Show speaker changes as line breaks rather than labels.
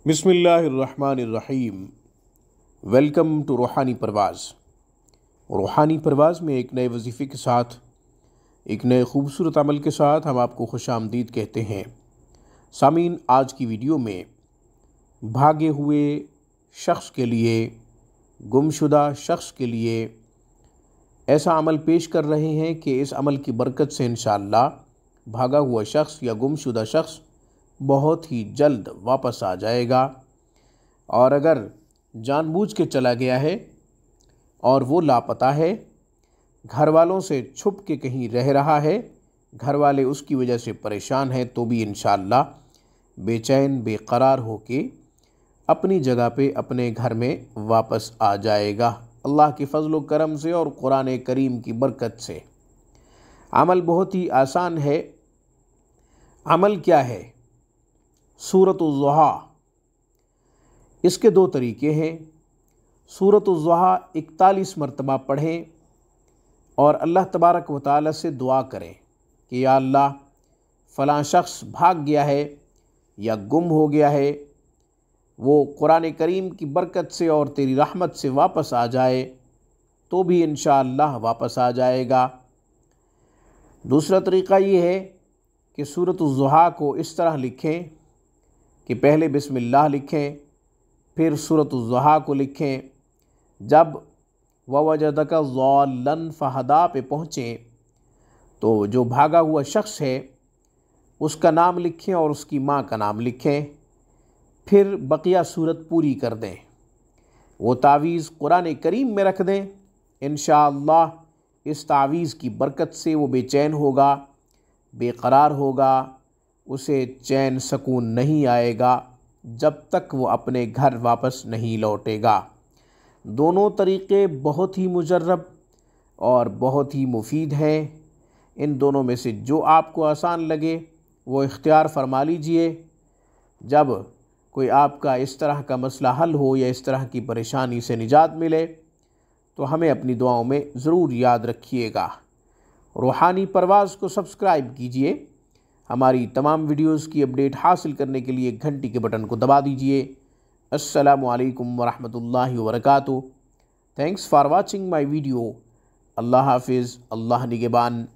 बिस्मिल्लाहिर्रहमानिर्रहीम। Welcome to रूहानी परवाज़। रूहानी परवाज़ में एक नए वजीफ़े के साथ, एक नए खूबसूरत अमल के साथ हम आपको खुशामदीद कहते हैं। सामीन, आज की वीडियो में भागे हुए शख्स के लिए, गुमशुदा शख्स के लिए ऐसा अमल पेश कर रहे हैं कि इस अमल की बरकत से इंशाअल्लाह भागा हुआ शख्स या गुमशुदा शख्स बहुत ही जल्द वापस आ जाएगा। और अगर जानबूझ के चला गया है और वो लापता है, घर वालों से छुप के कहीं रह रहा है, घर वाले उसकी वजह से परेशान हैं, तो भी इंशाअल्लाह बेचैन बेकरार होके अपनी जगह पे अपने घर में वापस आ जाएगा अल्लाह के फजल व करम से और कुरान करीम की बरकत से। अमल बहुत ही आसान है। अमल क्या है? सूरतुल ज़ुहा। इसके दो तरीके हैं। सूरतुल ज़ुहा 41 मरतबा पढ़ें और अल्लाह तबारक व तआला से दुआ करें कि या अल्लाह, फ़लाँ शख्स भाग गया है या गुम हो गया है, वो कुरान करीम की बरकत से और तेरी रहमत से वापस आ जाए, तो भी इंशाअल्लाह वापस आ जाएगा। दूसरा तरीक़ा ये है कि सूरतुल ज़ुहा को इस तरह लिखें कि पहले बिस्मिल्लाह लिखें, फिर सूरतुल ज़ुहा को लिखें। जब ववजदका ज़ाल्लन फ़हदा पे पहुँचें तो जो भागा हुआ शख्स है उसका नाम लिखें और उसकी माँ का नाम लिखें, फिर बकिया सूरत पूरी कर दें। वो तावीज़ कुरान करीम में रख दें। इंशाअल्लाह इस तावीज़ की बरकत से वो बेचैन होगा, बेकरार होगा, उसे चैन सकून नहीं आएगा जब तक वो अपने घर वापस नहीं लौटेगा। दोनों तरीक़े बहुत ही मुजर्रब और बहुत ही मुफीद हैं। इन दोनों में से जो आपको आसान लगे वो इख्तियार फरमा लीजिए। जब कोई आपका इस तरह का मसला हल हो या इस तरह की परेशानी से निजात मिले तो हमें अपनी दुआओं में ज़रूर याद रखिएगा। रूहानी परवाज़ को सब्सक्राइब कीजिए। हमारी तमाम वीडियोज़ की अपडेट हासिल करने के लिए घंटी के बटन को दबा दीजिए। अस्सलामु अलैकुम वरहमतुल्लाहि वबरकातुहू। Thanks for watching my video. अल्लाह हाफिज़। अल्लाह निगहबान।